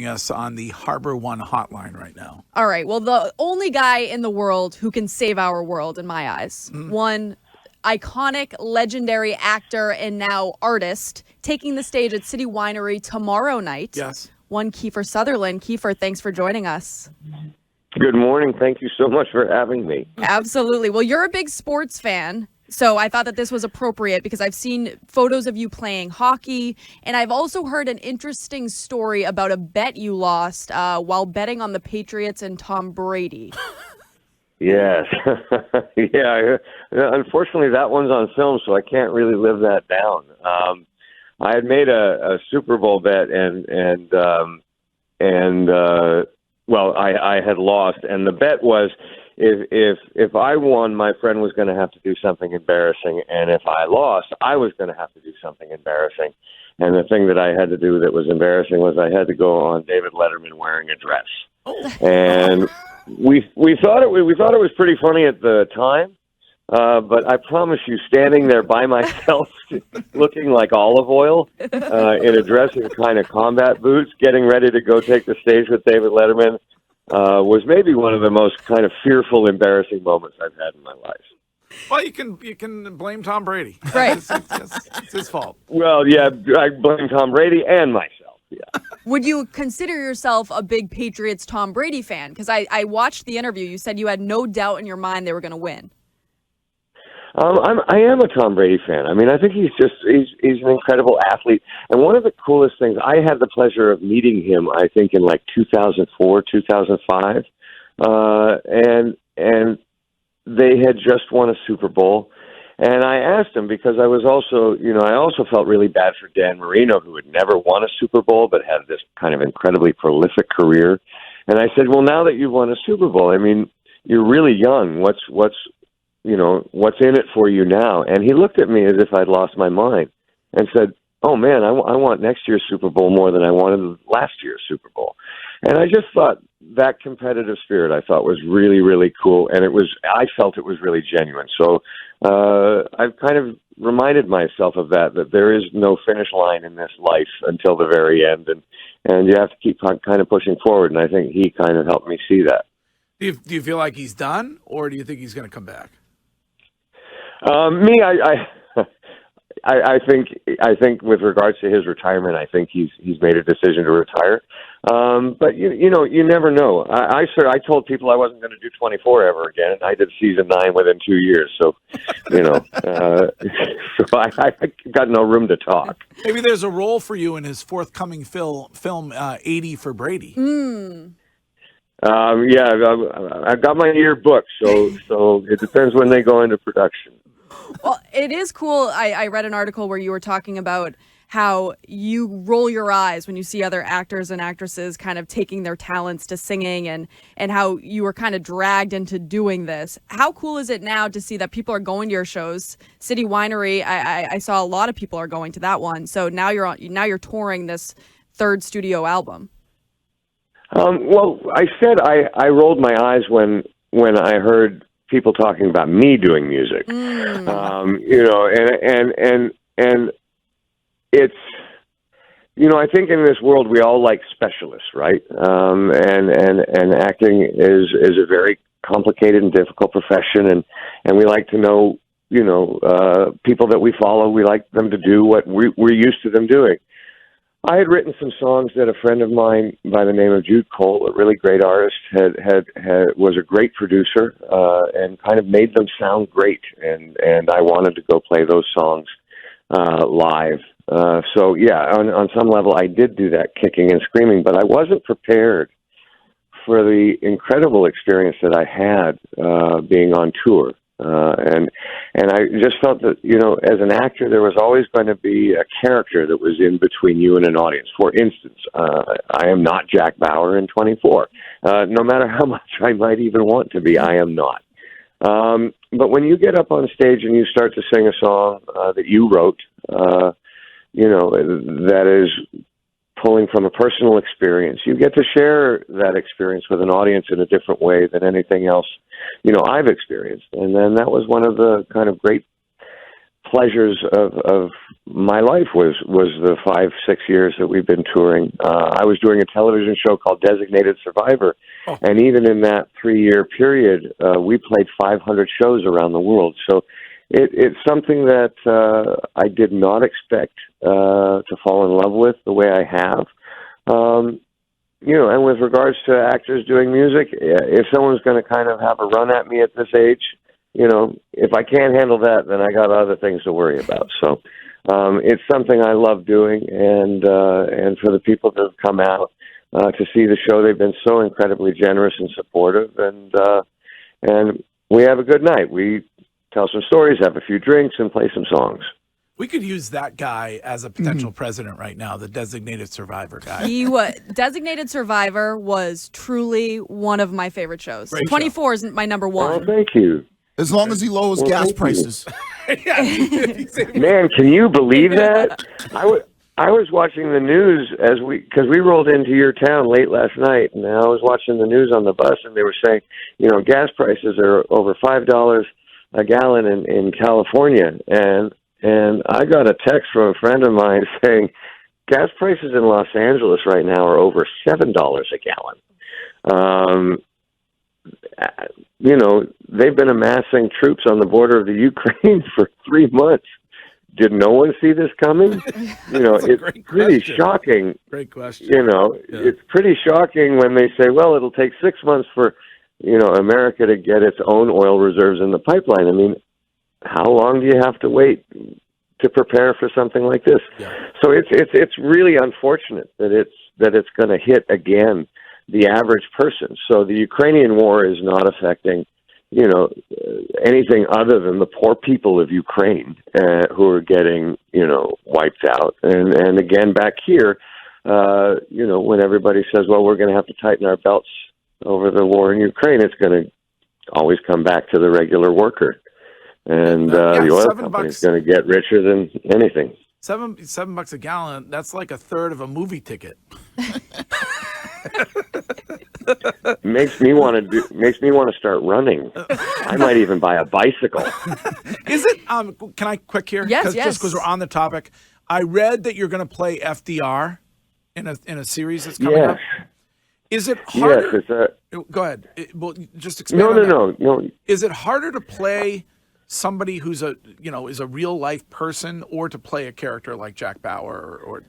us on the Harbor One hotline right now. All right. Well, the only guy in the world who can save our world, in my eyes, one iconic, legendary actor and now artist taking the stage at City Winery tomorrow night. Yes. One KIEFER Sutherland. KIEFER, thanks for joining us. Good morning. Thank you so much for having me. Absolutely. Well, you're a big sports fan, so I thought that this was appropriate because I've seen photos of you playing hockey, and I've also heard an interesting story about a bet you lost while betting on the Patriots and Tom Brady. Yes. Yeah. Unfortunately, that one's on film, so I can't really live that down. I had made a Super Bowl bet, well, I had lost, and the bet was if I won, my friend was going to have to do something embarrassing, and if I lost, I was going to have to do something embarrassing. And the thing that I had to do that was embarrassing was I had to go on David Letterman wearing a dress. And we thought it was pretty funny at the time, but I promise you, standing there by myself, looking like olive oil, in a dress and kind of combat boots, getting ready to go take the stage with David Letterman, was maybe one of the most kind of fearful, embarrassing moments I've had in my life. Well, you can blame Tom Brady. Right. It's his fault. Well, yeah, I blame Tom Brady and myself. Yeah. Would you consider yourself a big Patriots Tom Brady fan? Because I watched the interview. You said you had no doubt in your mind they were going to win. I am a Tom Brady fan. I mean, I think he's an incredible athlete. And one of the coolest things, I had the pleasure of meeting him, I think, in like 2004, 2005. And they had just won a Super Bowl. And I asked him because I also felt really bad for Dan Marino, who had never won a Super Bowl, but had this kind of incredibly prolific career. And I said, well, now that you've won a Super Bowl, I mean, you're really young. What's in it for you now? And he looked at me as if I'd lost my mind and said, oh man, I want next year's Super Bowl more than I wanted last year's Super Bowl. And I just thought that competitive spirit I thought was really, really cool. And I felt it was really genuine. So, I've kind of reminded myself of that there is no finish line in this life until the very end. And you have to keep kind of pushing forward. And I think he kind of helped me see that. Do you feel like he's done, or do you think he's going to come back? I think with regards to his retirement, I think he's made a decision to retire. But you never know. I told people I wasn't going to do 24 ever again, and I did season 9 within 2 years. So, so I got no room to talk. Maybe there's a role for you in his forthcoming film 80 for Brady. Yeah, I've got my year booked, so it depends when they go into production. Well, it is cool. I read an article where you were talking about how you roll your eyes when you see other actors and actresses kind of taking their talents to singing and how you were kind of dragged into doing this. How cool is it now to see that people are going to your shows? City Winery, I saw a lot of people are going to that one. So now you're touring this third studio album. Well, I said I rolled my eyes when I heard people talking about me doing music. And it's, I think in this world we all like specialists, right? And acting is a very complicated and difficult profession, and we like to know, people that we follow, we like them to do what we're used to them doing. I had written some songs that a friend of mine by the name of Jude Cole, a really great artist, was a great producer, and kind of made them sound great. And I wanted to go play those songs live. So yeah, on some level I did do that kicking and screaming, but I wasn't prepared for the incredible experience that I had being on tour. And I just felt that, as an actor, there was always going to be a character that was in between you and an audience. For instance, I am not Jack Bauer in 24. No matter how much I might even want to be, I am not. But when you get up on stage and you start to sing a song that you wrote, that is pulling from a personal experience, you get to share that experience with an audience in a different way than anything else, I've experienced. And then that was one of the kind of great pleasures of my life was the 5-6 years that we've been touring. I was doing a television show called Designated Survivor, and even in that 3-year period, we played 500 shows around the world. So it's something that I did not expect to fall in love with the way I have. And with regards to actors doing music, if someone's going to kind of have a run at me at this age, if I can't handle that, then I got other things to worry about. So it's something I love doing, and for the people that have come out to see the show, they've been so incredibly generous and supportive, and we have a good night. We tell some stories, have a few drinks, and play some songs. We could use that guy as a potential president right now, the Designated Survivor guy. Designated Survivor was truly one of my favorite shows. Great 24 is my number one. Oh, thank you. As long as he lowers gas prices. Man, can you believe that? I was watching the news because we rolled into your town late last night, and I was watching the news on the bus, and they were saying, gas prices are over $5 a gallon in California, and I got a text from a friend of mine saying gas prices in Los Angeles right now are over $7 a gallon. They've been amassing troops on the border of the Ukraine for 3 months. Did no one see this coming? It's pretty shocking. Great question. It's pretty shocking when they say, well, it'll take 6 months for, America to get its own oil reserves in the pipeline. I mean, how long do you have to wait to prepare for something like this? Yeah. So it's really unfortunate that it's going to hit again the average person. So the Ukrainian war is not affecting anything other than the poor people of Ukraine who are getting wiped out. And again, back here, when everybody says, well, we're going to have to tighten our belts over the war in Ukraine, it's going to always come back to the regular worker. And the oil company is going to get richer than anything. $7 a gallon. That's like a third of a movie ticket. Makes me want to start running. I might even buy a bicycle. Is it? Can I quick here? Yes. Just because we're on the topic, I read that you're going to play FDR in a series that's coming up. Is it harder? Yes. Go ahead. Just expand. No. Is it harder to play somebody who's is a real life person, or to play a character like Jack Bauer or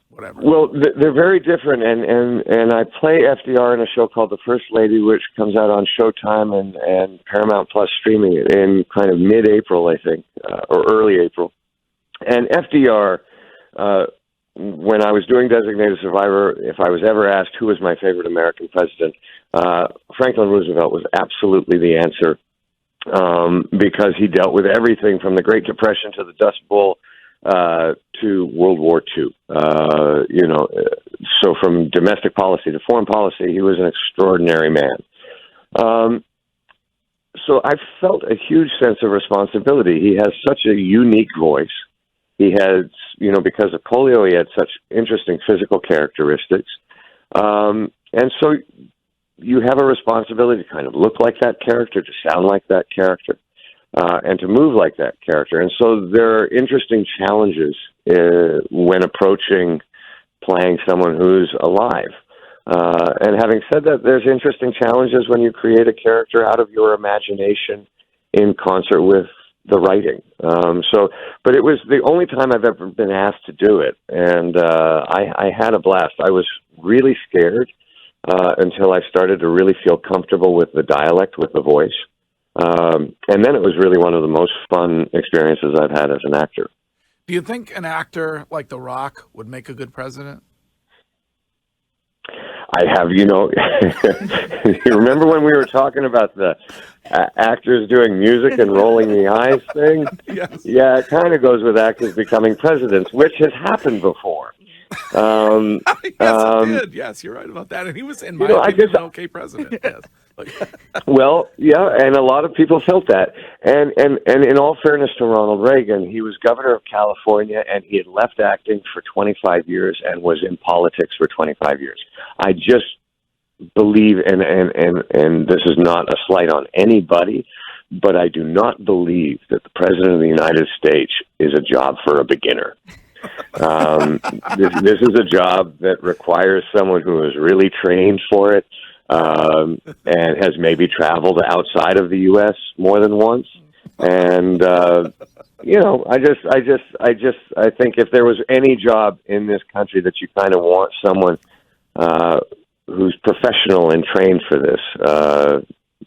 whatever? Well, they're very different, and I play FDR in a show called The First Lady, which comes out on Showtime and Paramount Plus streaming in kind of mid-April, I think, or early April. And FDR, when I was doing Designated Survivor, if I was ever asked who was my favorite American president, Franklin Roosevelt was absolutely the answer, because he dealt with everything from the Great Depression to the Dust Bowl to World War II. So from domestic policy to foreign policy, he was an extraordinary man. So I felt a huge sense of responsibility. He has such a unique voice. He has, because of polio, he had such interesting physical characteristics. And so you have a responsibility to kind of look like that character, to sound like that character, and to move like that character. And so there are interesting challenges when approaching playing someone who's alive. And having said that, there's interesting challenges when you create a character out of your imagination in concert with the writing. But it was the only time I've ever been asked to do it. And I had a blast. I was really scared until I started to really feel comfortable with the dialect, with the voice. And then it was really one of the most fun experiences I've had as an actor. Do you think an actor like The Rock would make a good president? I have, you remember when we were talking about the actors doing music and rolling the eyes thing? Yes. Yeah, it kind of goes with actors becoming presidents, which has happened before. Yes, it did. Yes, you're right about that. And he was, in my opinion, an okay president. Yes. Well, yeah, and a lot of people felt that. And in all fairness to Ronald Reagan, he was governor of California, and he had left acting for 25 years and was in politics for 25 years. I just believe, and this is not a slight on anybody, but I do not believe that the President of the United States is a job for a beginner. This is a job that requires someone who is really trained for it, and has maybe traveled outside of the U.S. more than once. And I think if there was any job in this country that you kind of want someone who's professional and trained for this,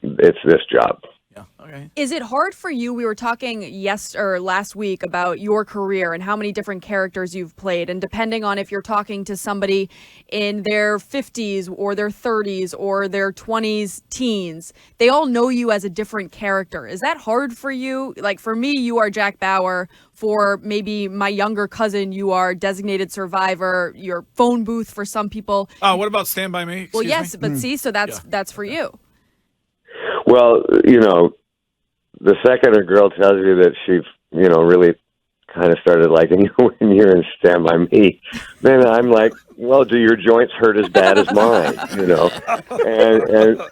it's this job. Yeah. Okay. Is it hard for you? We were talking last week about your career and how many different characters you've played, and depending on if you're talking to somebody in their 50s or their 30s or their 20s, teens, they all know you as a different character. Is that hard for you? Like for me, you are Jack Bauer. For maybe my younger cousin, you are Designated Survivor. Your phone booth for some people. Oh, what about Stand By Me? Well, Excuse yes, me? but see, so that's for you. Well, the second a girl tells you that she, really kind of started liking you when you're in Stand By Me, then I'm like, well, do your joints hurt as bad as mine,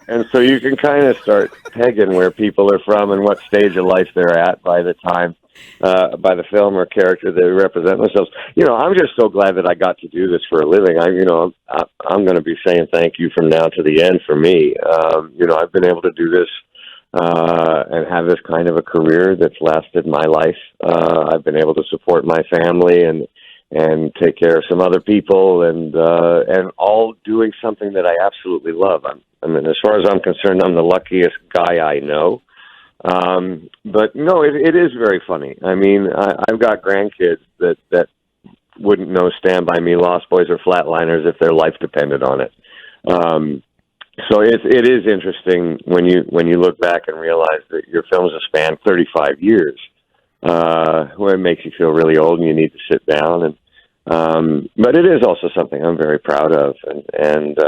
And so you can kind of start pegging where people are from and what stage of life they're at by the time, by the film or character they represent themselves. I'm just so glad that I got to do this for a living. I'm going to be saying thank you from now to the end for me. I've been able to do this and have this kind of a career that's lasted my life. I've been able to support my family and take care of some other people, and all doing something that I absolutely love. As far as I'm concerned, I'm the luckiest guy I know. But no, it is very funny. I've got grandkids that wouldn't know Stand By Me, Lost Boys, or Flatliners if their life depended on it. So it is interesting when you look back and realize that your films have spanned 35 years, where it makes you feel really old and you need to sit down. But it is also something I'm very proud of, and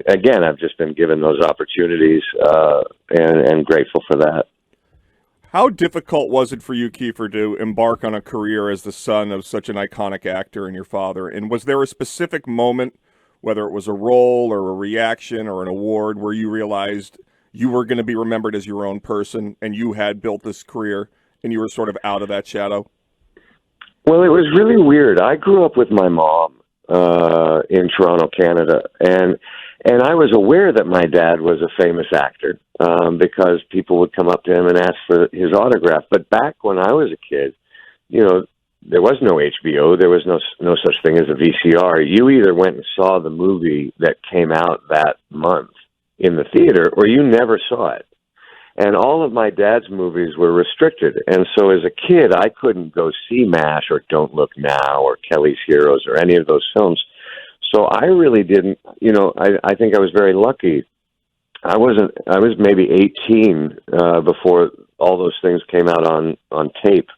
again, I've just been given those opportunities, and grateful for that. How difficult was it for you, Kiefer, to embark on a career as the son of such an iconic actor and your father? And was there a specific moment, whether it was a role or a reaction or an award, where you realized you were going to be remembered as your own person and you had built this career and you were sort of out of that shadow? Well, it was really weird. I grew up with my mom in Toronto, Canada, and I was aware that my dad was a famous actor because people would come up to him and ask for his autograph. But back when I was a kid, there was no HBO. There was no such thing as a VCR. You either went and saw the movie that came out that month in the theater, or you never saw it. And all of my dad's movies were restricted. And so as a kid, I couldn't go see MASH or Don't Look Now or Kelly's Heroes or any of those films. So I really didn't, I think I was very lucky. I was maybe 18 before all those things came out on tape.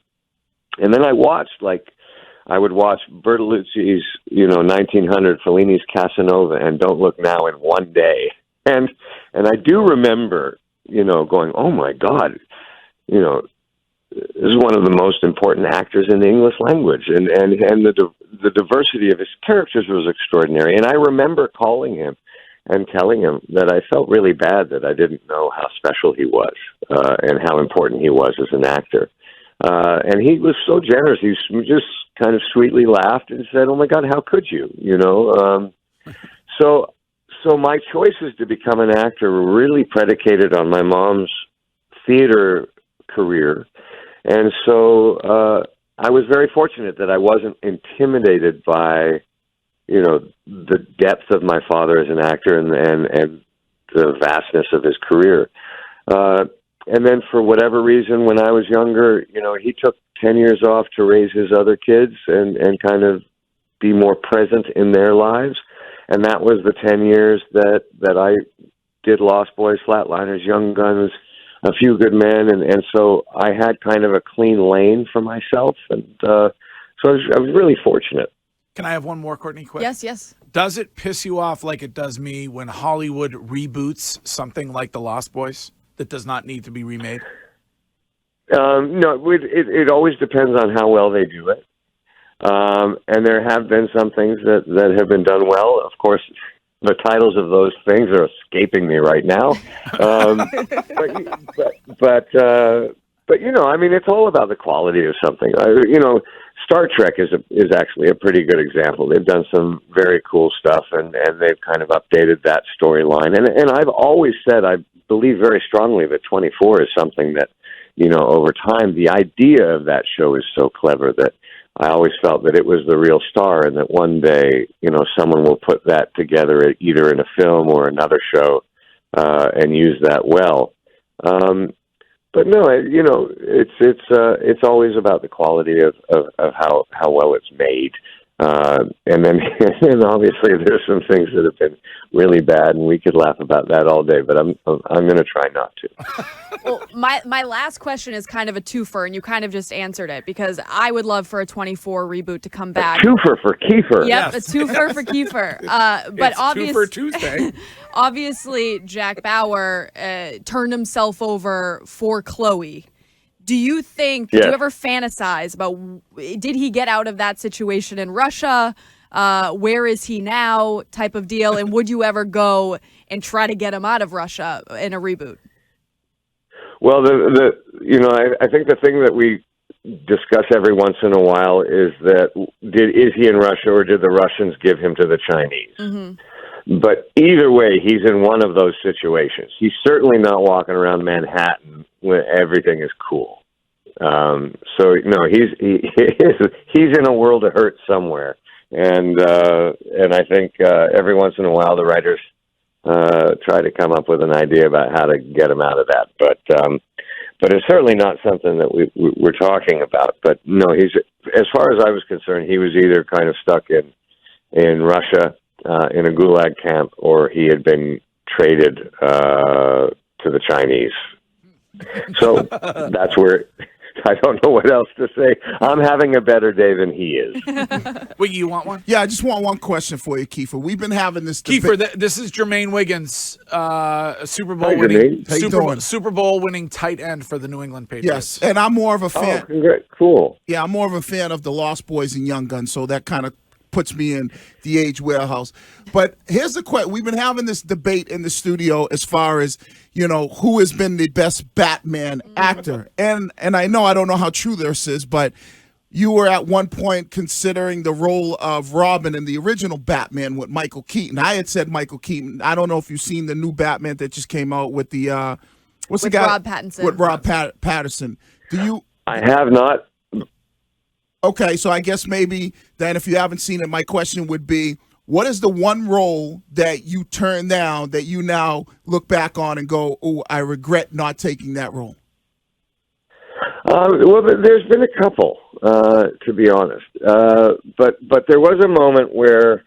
And then I would watch Bertolucci's, 1900, Fellini's Casanova, and Don't Look Now in one day. And I do remember, going, oh my God, this is one of the most important actors in the English language, and the diversity of his characters was extraordinary. And I remember calling him and telling him that I felt really bad that I didn't know how special he was and how important he was as an actor. And he was so generous. He just kind of sweetly laughed and said, "Oh my God, how could you?" So my choices to become an actor were really predicated on my mom's theater career. And so I was very fortunate that I wasn't intimidated by, the depth of my father as an actor and the vastness of his career. And then for whatever reason, when I was younger, he took 10 years off to raise his other kids and kind of be more present in their lives. And that was the 10 years that I did Lost Boys, Flatliners, Young Guns, A Few Good Men. And so I had kind of a clean lane for myself. And so I was really fortunate. Can I have one more, Courtney, quick? Yes. Does it piss you off like it does me when Hollywood reboots something like The Lost Boys that does not need to be remade? No, it always depends on how well they do it. And there have been some things that have been done well. Of course, the titles of those things are escaping me right now. But you know, I mean, it's all about the quality of something. You know, Star Trek is actually a pretty good example. They've done some very cool stuff, and they've kind of updated that storyline. And I've always said I believe very strongly that 24 is something that, you know, over time, the idea of that show is so clever that I always felt that it was the real star, and that one day, you know, someone will put that together either in a film or another show and use that well. But no, you know, it's always about the quality of how well it's made, and then and obviously there's some things that have been really bad, and we could laugh about that all day. But I'm going to try not to. Well, my last question is kind of a twofer, and you kind of just answered it, because I would love for a 24 reboot to come back. A twofer for KIEFER. Yep, Yes. a twofer for KIEFER. But It's Twofer Tuesday. obviously, Jack Bauer turned himself over for Chloe. Do you think? Yes. Do you ever fantasize about? Did he get out of that situation in Russia? Where is he now? Type of deal. And would you ever go and try to get him out of Russia in a reboot? Well, you know, I think the thing that we discuss every once in a while is that is he in Russia, or did the Russians give him to the Chinese? Mm-hmm. But either way, he's in one of those situations. He's certainly not walking around Manhattan when everything is cool. So no, he's in a world of hurt somewhere, and I think every once in a while the writers try to come up with an idea about how to get him out of that. But it's certainly not something that we're talking about. But no, he's, as far as I was concerned, he was either kind of stuck in Russia in a gulag camp, or he had been traded to the Chinese. So that's where. I don't know what else to say. I'm having a better day than he is. Wait, you want one? Yeah, I just want one question for you, KIEFER. We've been having this debate. KIEFER, this is Jermaine Wiggins, a Super Bowl Hi, winning Jermaine. How you doing? Super Bowl winning tight end for the New England Patriots. Yes, and I'm more of a fan. Oh, congrats. Cool. Yeah, I'm more of a fan of the Lost Boys and Young Guns, so that kind of puts me in the age warehouse. But here's the question. We've been having this debate in the studio as far as, you know, who has been the best Batman actor. And I don't know how true this is, but you were at one point considering the role of Robin in the original Batman with Michael Keaton. I had said Michael Keaton. I don't know if you've seen the new Batman that just came out with the what's the guy? Rob Pattinson. With Rob Patterson. Do you? I have not. Okay, so I guess maybe then if you haven't seen it, my question would be, what is the one role that you turned down that you now look back on and go, oh, I regret not taking that role? Well, there's been a couple, to be honest. But there was a moment where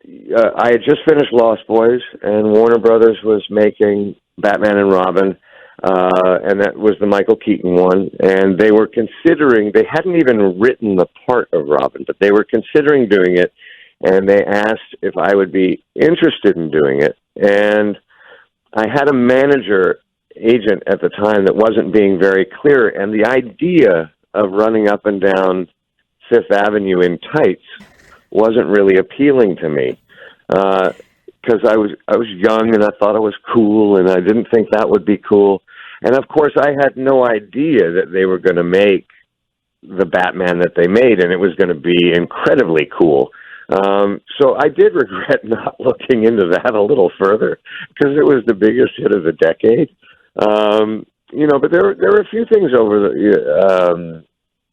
I had just finished Lost Boys, and Warner Brothers was making Batman and Robin, and that was the Michael Keaton one. And they were considering, they hadn't even written the part of Robin, but they were considering doing it. And they asked if I would be interested in doing it. And I had a agent at the time that wasn't being very clear. And the idea of running up and down Fifth Avenue in tights wasn't really appealing to me. Because I was young and I thought it was cool, and I didn't think that would be cool. And of course, I had no idea that they were going to make the Batman that they made, and it was going to be incredibly cool. So I did regret not looking into that a little further, because it was the biggest hit of the decade. You know, but there were a few things over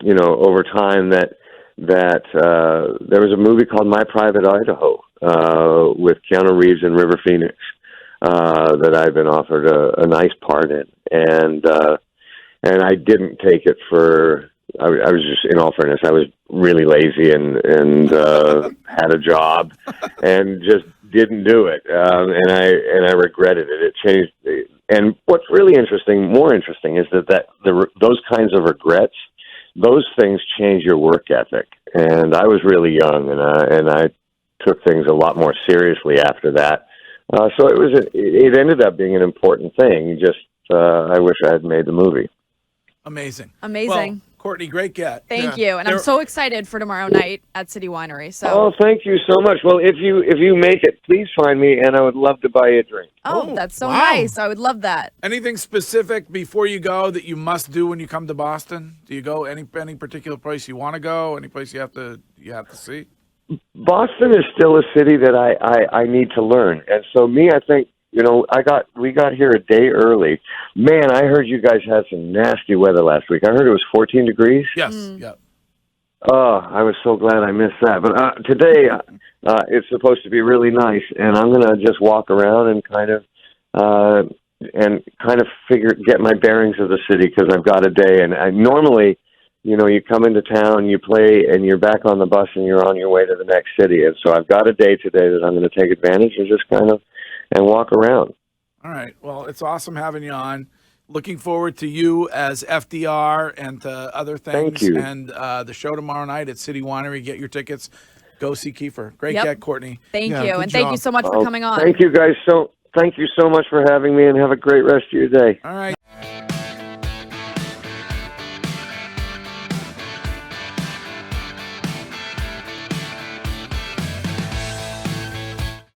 over time that there was a movie called My Private Idaho with Keanu Reeves and River Phoenix that I'd been offered a nice part in, and I didn't take it for. I was just, in all fairness, I was really lazy and had a job and just didn't do it, and I regretted it. It changed. And what's really more interesting, is that those kinds of regrets, those things change your work ethic. And I was really young, and I took things a lot more seriously after that. So it ended up being an important thing. Just I wish I had made the movie. Amazing. Amazing. Well, Courtney, great get. Thank you. And I'm so excited for tomorrow night at City Winery. So Oh, thank you so much. Well, if you make it, please find me, and I would love to buy you a drink. that's so wow. nice. I would love that. Anything specific before you go that you must do when you come to Boston? Do you go any particular place you want to go? Any place you have to see? Boston is still a city that I need to learn, and so I think we got here a day early. Man, I heard you guys had some nasty weather last week. I heard it was 14 degrees. Yes. Yeah. Oh, I was so glad I missed that. But today it's supposed to be really nice, and I'm going to just walk around and kind of get my bearings of the city because I've got a day. And I normally, you come into town, you play, and you're back on the bus, and you're on your way to the next city. And so I've got a day today that I'm going to take advantage and just kind of and walk around. All right. Well, it's awesome having you on. Looking forward to you as FDR and to other things. Thank you. And the show tomorrow night at City Winery. Get your tickets. Go see Kiefer. Great Yep. get, Courtney. Thank Yeah, you. good And thank job. you so much for coming on. Thank you guys. Thank you so much for having me, and have a great rest of your day. All right.